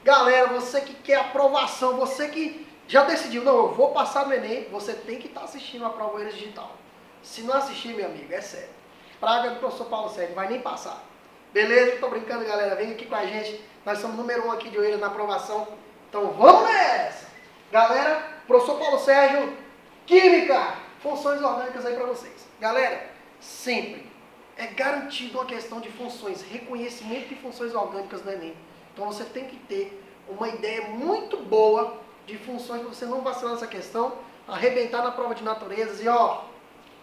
Galera, você que quer aprovação, você que já decidiu, não, eu vou passar no Enem, você tem que estar assistindo a prova Enem Digital. Se não assistir, meu amigo, é sério. Praga do professor Paulo Sérgio, não vai nem passar. Beleza? Tô brincando, galera. Vem aqui com a gente. Nós somos número 1 aqui de Oeiras na aprovação. Então vamos nessa! Galera, professor Paulo Sérgio, Química, funções orgânicas aí para vocês. Galera, sempre é garantido uma questão de funções, reconhecimento de funções orgânicas no Enem. Então você tem que ter uma ideia muito boa de funções para você não vacilar nessa questão, arrebentar na prova de naturezas e ó,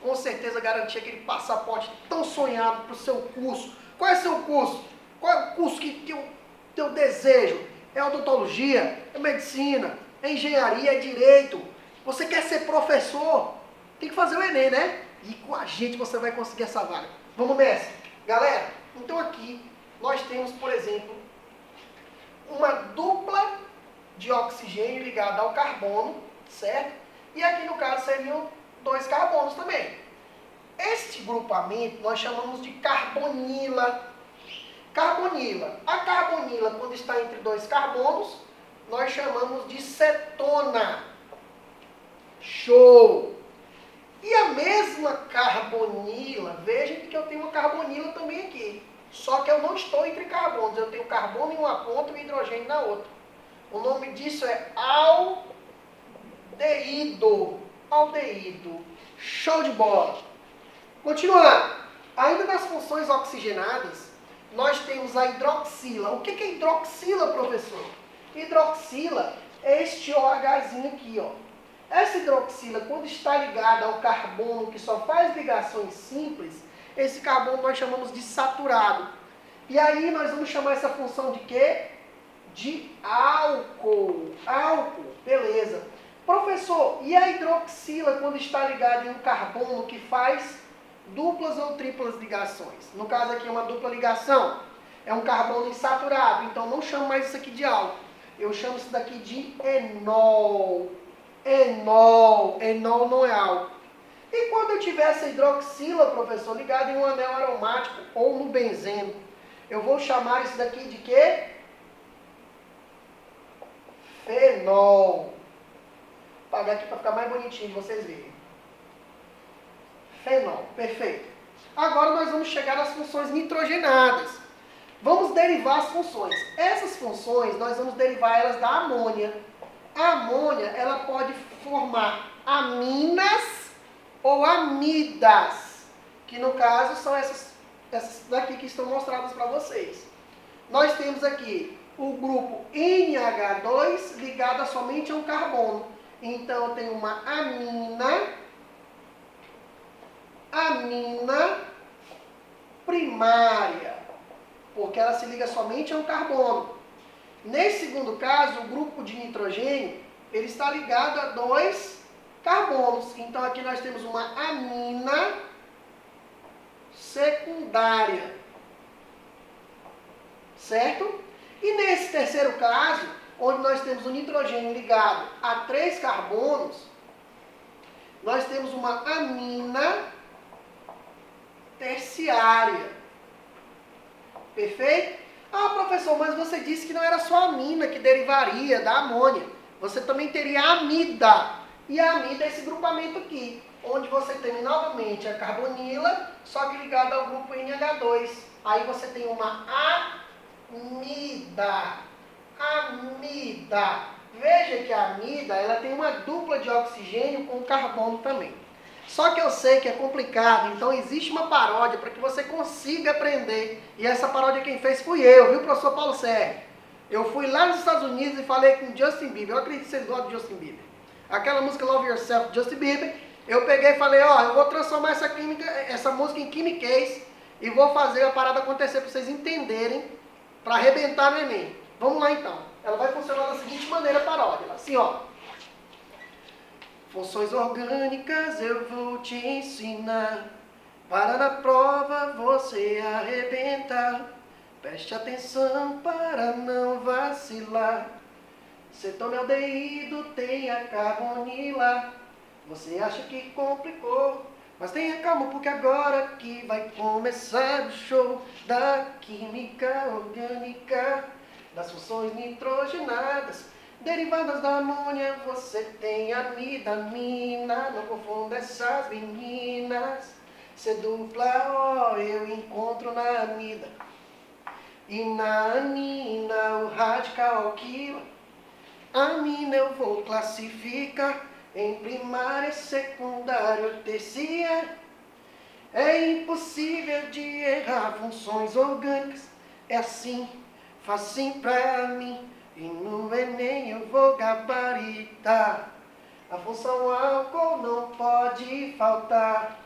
com certeza garantir aquele passaporte tão sonhado para o seu curso. Qual é o seu curso? Qual é o curso que teu desejo? É odontologia? É medicina? É engenharia? É direito? Você quer ser professor? Tem que fazer o Enem, né? E com a gente você vai conseguir essa vaga. Vamos nessa. Galera, então aqui nós temos, por exemplo, uma dupla de oxigênio ligada ao carbono, certo? E aqui no caso seriam 2 carbonos também. Este grupamento nós chamamos de carbonila. Carbonila. A carbonila, quando está entre 2 carbonos, nós chamamos de cetona. Show! E a mesma carbonila, vejam que eu tenho uma carbonila também aqui. Só que eu não estou entre carbonos, eu tenho carbono em uma ponta e o hidrogênio na outra. O nome disso é aldeído. Aldeído. Show de bola! Continuando. Ainda nas funções oxigenadas, nós temos a hidroxila. O que é hidroxila, professor? Hidroxila é este OHzinho aqui, ó. Essa hidroxila, quando está ligada ao carbono que só faz ligações simples, esse carbono nós chamamos de saturado. E aí nós vamos chamar essa função de quê? De álcool. Álcool, beleza. Professor, e a hidroxila quando está ligada em um carbono que faz duplas ou triplas ligações? No caso aqui é uma dupla ligação. É um carbono insaturado, então não chamo mais isso aqui de álcool. Eu chamo isso daqui de enol. Enol não é álcool. E quando eu tiver essa hidroxila, professor, ligada em um anel aromático ou no benzeno, eu vou chamar isso daqui de quê? Fenol. Vou apagar aqui para ficar mais bonitinho de vocês verem. Fenol, perfeito. Agora nós vamos chegar nas funções nitrogenadas. Vamos derivar as funções. Essas funções, nós vamos derivar elas da amônia. A amônia, ela pode formar aminas ou amidas, que no caso são essas daqui que estão mostradas para vocês. Nós temos aqui o grupo NH2 ligado somente a um carbono. Então eu tenho uma amina primária, porque ela se liga somente a um carbono. Nesse segundo caso, o grupo de nitrogênio, ele está ligado a 2 carbonos. Então aqui nós temos uma amina secundária. Certo? E nesse terceiro caso, onde nós temos o nitrogênio ligado a 3 carbonos, nós temos uma amina terciária. Perfeito? Ah, professor, mas você disse que não era só a amina que derivaria da amônia. Você também teria a amida. E a amida é esse grupamento aqui, onde você tem novamente a carbonila, só que ligada ao grupo NH2. Aí você tem uma amida. Amida. Veja que a amida, ela tem uma dupla de oxigênio com carbono também. Só que eu sei que é complicado, então existe uma paródia para que você consiga aprender. E essa paródia quem fez fui eu, viu, professor Paulo Sérgio? Eu fui lá nos Estados Unidos e falei com Justin Bieber. Eu acredito que vocês gostam de Justin Bieber. Aquela música Love Yourself, Justin Bieber. Eu peguei e falei, ó, eu vou transformar essa música em quimiquez e vou fazer a parada acontecer para vocês entenderem, para arrebentar no Enem. Vamos lá então. Ela vai funcionar da seguinte maneira, a paródia. Assim, ó. Funções orgânicas eu vou te ensinar, para na prova você arrebentar. Preste atenção para não vacilar. Cetonaldeído tem a carbonila. Você acha que complicou, mas tenha calma porque agora que vai começar o show da química orgânica. das funções nitrogenadas, derivadas da amônia, você tem amidamina, não confunda essas meninas. C dupla O eu encontro na amida. E na anina, o radical alquila. Amina eu vou classificar em primária, secundária, terciária. É impossível de errar funções orgânicas. É assim, facinho pra mim. E no Enem eu vou gabaritar. A função álcool não pode faltar.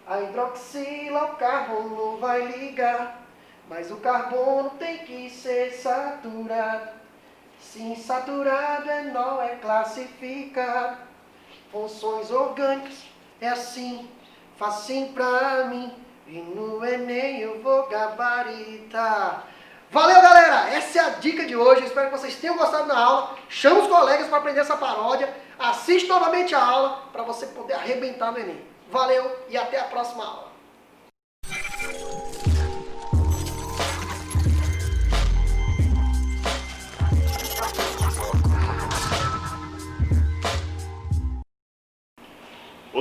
A hidroxila ao carbono vai ligar. Mas o carbono tem que ser saturado. Se insaturado não é classificado. Funções orgânicas é assim, facinho pra mim. E no Enem eu vou gabaritar. Valeu, galera! Essa é a dica de hoje. Espero que vocês tenham gostado da aula. Chama os colegas para aprender essa paródia. Assiste novamente a aula para você poder arrebentar no Enem. Valeu e até a próxima aula.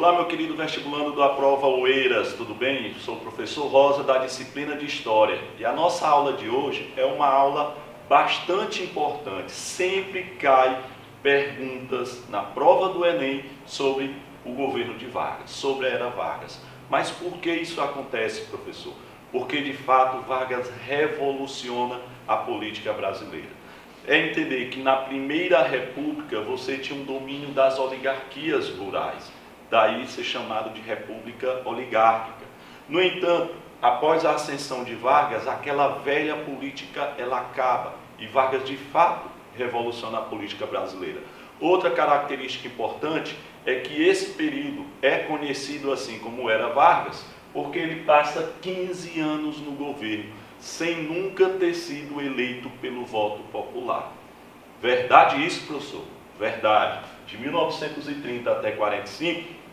Olá, meu querido vestibulando da prova Oeiras, tudo bem? Sou o professor Rosa da disciplina de História e a nossa aula de hoje é uma aula bastante importante. Sempre cai perguntas na prova do Enem sobre o governo de Vargas, sobre a era Vargas. Mas por que isso acontece, professor? Porque de fato Vargas revoluciona a política brasileira. É entender que na Primeira República você tinha um domínio das oligarquias rurais. Daí ser chamado de república oligárquica. No entanto, após a ascensão de Vargas, aquela velha política ela acaba e Vargas de fato revoluciona a política brasileira. Outra característica importante é que esse período é conhecido assim como era Vargas, porque ele passa 15 anos no governo, sem nunca ter sido eleito pelo voto popular. Verdade isso, professor? Verdade. De 1930 até 45,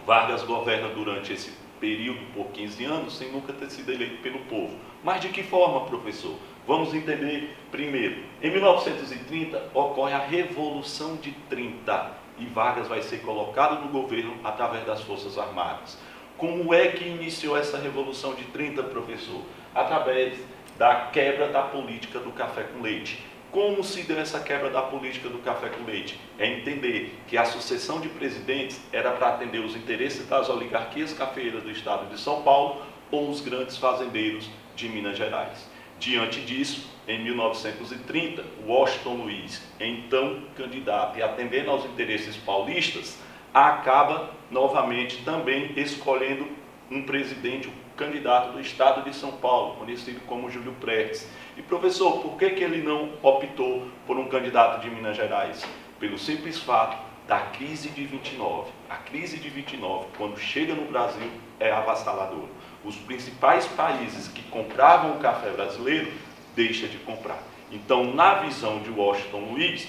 Vargas governa durante esse período por 15 anos sem nunca ter sido eleito pelo povo. Mas de que forma, professor? Vamos entender primeiro. Em 1930 ocorre a Revolução de 30 e Vargas vai ser colocado no governo através das Forças Armadas. Como é que iniciou essa Revolução de 30, professor? Através da quebra da política do café com leite. Como se deu essa quebra da política do café com leite? É entender que a sucessão de presidentes era para atender os interesses das oligarquias cafeeiras do estado de São Paulo ou os grandes fazendeiros de Minas Gerais. Diante disso, em 1930, Washington Luiz, então candidato e atendendo aos interesses paulistas, acaba novamente também escolhendo um presidente, um candidato do estado de São Paulo, conhecido como Júlio Prestes. E professor, por que ele não optou por um candidato de Minas Gerais? Pelo simples fato da crise de 29. A crise de 29, quando chega no Brasil, é avassaladora. Os principais países que compravam o café brasileiro, deixam de comprar. Então, na visão de Washington Luiz,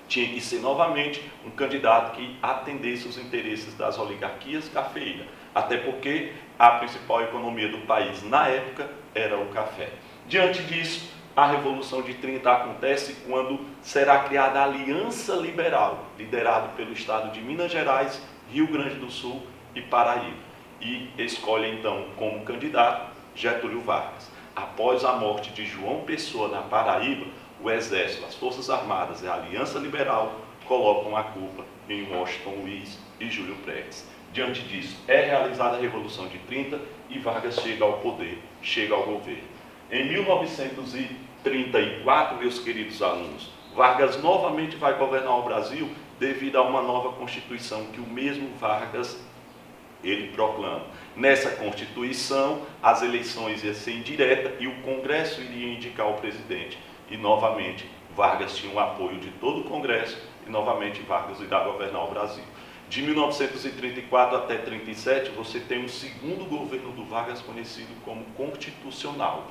tinha que ser novamente um candidato que atendesse os interesses das oligarquias cafeeiras, até porque a principal economia do país na época era o café. Diante disso, a Revolução de 30 acontece quando será criada a Aliança Liberal, liderada pelo estado de Minas Gerais, Rio Grande do Sul e Paraíba, e escolhe então como candidato Getúlio Vargas. Após a morte de João Pessoa na Paraíba, o Exército, as Forças Armadas e a Aliança Liberal colocam a culpa em Washington Luiz e Júlio Prestes. Diante disso, é realizada a Revolução de 30 e Vargas chega ao poder, chega ao governo. Em 1934, meus queridos alunos, Vargas novamente vai governar o Brasil devido a uma nova Constituição que o mesmo Vargas ele proclama. Nessa Constituição, as eleições iam ser indiretas e o Congresso iria indicar o presidente. E novamente, Vargas tinha o apoio de todo o Congresso e novamente Vargas irá governar o Brasil. De 1934 até 1937, você tem um segundo governo do Vargas conhecido como constitucional.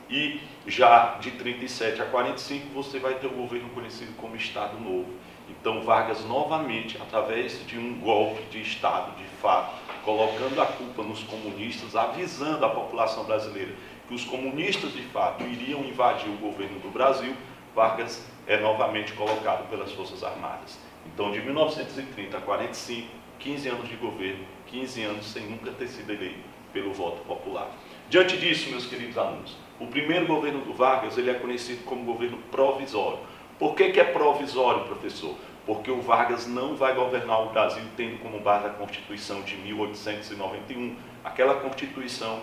E já de 1937 a 1945, você vai ter um governo conhecido como Estado Novo. Então, Vargas novamente, através de um golpe de Estado, de fato, colocando a culpa nos comunistas, avisando a população brasileira que os comunistas, de fato, iriam invadir o governo do Brasil, Vargas é novamente colocado pelas Forças Armadas. Então, de 1930 a 45, 15 anos de governo, 15 anos sem nunca ter sido eleito pelo voto popular. Diante disso, meus queridos alunos, o primeiro governo do Vargas ele é conhecido como governo provisório. Por que é provisório, professor? Porque o Vargas não vai governar o Brasil tendo como base a Constituição de 1891, aquela Constituição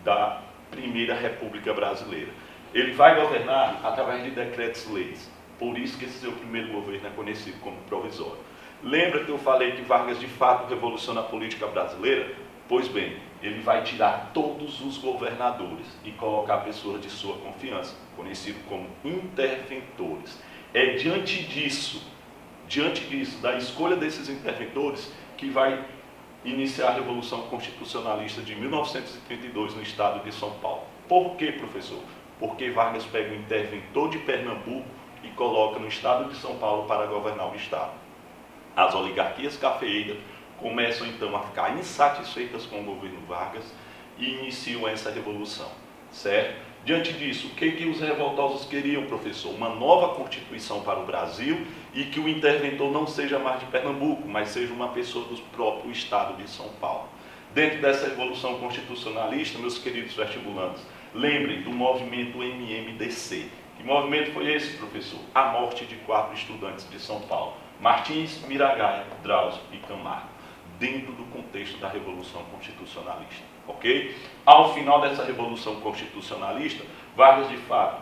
da Primeira República Brasileira. Ele vai governar através de decretos-leis. Por isso que esse seu primeiro governo é conhecido como provisório. Lembra que eu falei que Vargas de fato revoluciona a política brasileira? Pois bem, ele vai tirar todos os governadores e colocar pessoas de sua confiança, conhecido como interventores. É diante disso, da escolha desses interventores, que vai iniciar a Revolução Constitucionalista de 1932 no estado de São Paulo. Por quê, professor? Porque Vargas pega o interventor de Pernambuco e coloca no estado de São Paulo para governar o estado. As oligarquias cafeeiras começam então a ficar insatisfeitas com o governo Vargas e iniciam essa revolução, certo? Diante disso, o que os revoltosos queriam, professor? Uma nova Constituição para o Brasil e que o interventor não seja mais de Pernambuco, mas seja uma pessoa do próprio estado de São Paulo. Dentro dessa Revolução Constitucionalista, meus queridos vestibulantes, lembrem do movimento MMDC. Que movimento foi esse, professor? A morte de 4 estudantes de São Paulo, Martins, Miragaia, Drauzio e Camargo, dentro do contexto da Revolução Constitucionalista, ok? Ao final dessa Revolução Constitucionalista, Vargas, de fato,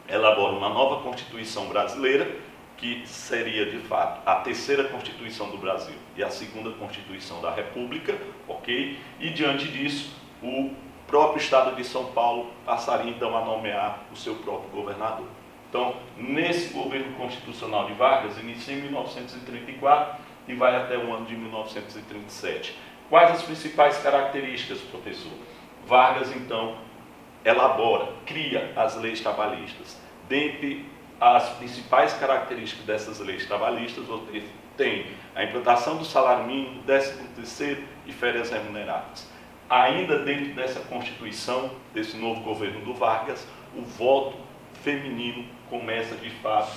elabora uma nova Constituição brasileira, que seria, de fato, a terceira Constituição do Brasil e a segunda Constituição da República, ok? E, diante disso, o próprio Estado de São Paulo passaria, então, a nomear o seu próprio governador. Então, nesse governo constitucional de Vargas, inicia em 1934 e vai até o ano de 1937. Quais as principais características, professor? Vargas, então, cria as leis trabalhistas. Dentre as principais características dessas leis trabalhistas, você tem a implantação do salário mínimo, 13º e férias remuneradas. Ainda dentro dessa Constituição, desse novo governo do Vargas, o voto feminino começa, de fato,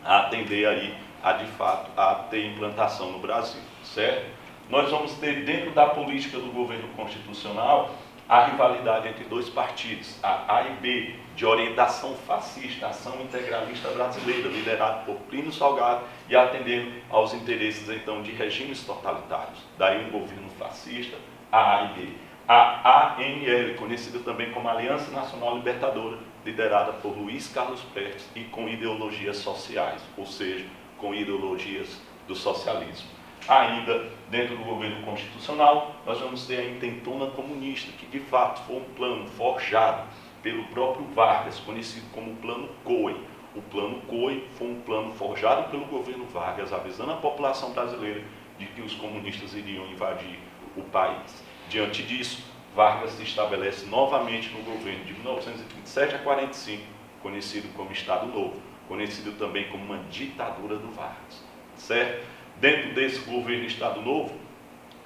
a atender aí, a ter implantação no Brasil, certo? Nós vamos ter, dentro da política do governo constitucional, a rivalidade entre dois partidos, a A e B, de orientação fascista, Ação Integralista Brasileira, liderado por Plínio Salgado e atendendo aos interesses, então, de regimes totalitários. Daí um governo fascista, A e B. A ANL, conhecida também como Aliança Nacional Libertadora, liderada por Luiz Carlos Prestes e com ideologias sociais, ou seja, com ideologias do socialismo. Ainda dentro do governo constitucional, nós vamos ter a intentona comunista, que de fato foi um plano forjado pelo próprio Vargas, conhecido como Plano COI. O Plano COI foi um plano forjado pelo governo Vargas, avisando a população brasileira de que os comunistas iriam invadir o país. Diante disso, Vargas se estabelece novamente no governo de 1937 a 45, conhecido como Estado Novo, conhecido também como uma ditadura do Vargas, certo? Dentro desse governo Estado Novo,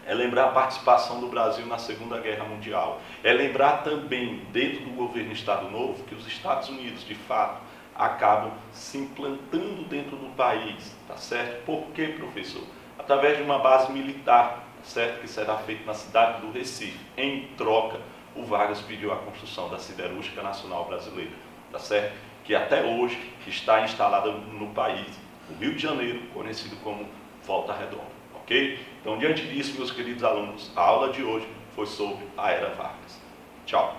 é lembrar a participação do Brasil na Segunda Guerra Mundial. É lembrar também, dentro do governo Estado Novo, que os Estados Unidos, de fato, acabam se implantando dentro do país, tá certo? Por quê, professor? Através de uma base militar, certo? Que será feita na cidade do Recife. Em troca, o Vargas pediu a construção da Siderúrgica Nacional Brasileira, tá certo? Que até hoje está instalada no país, no Rio de Janeiro, conhecido como Volta Redonda, ok? Então, diante disso, meus queridos alunos, a aula de hoje foi sobre a Era Vargas. Tchau!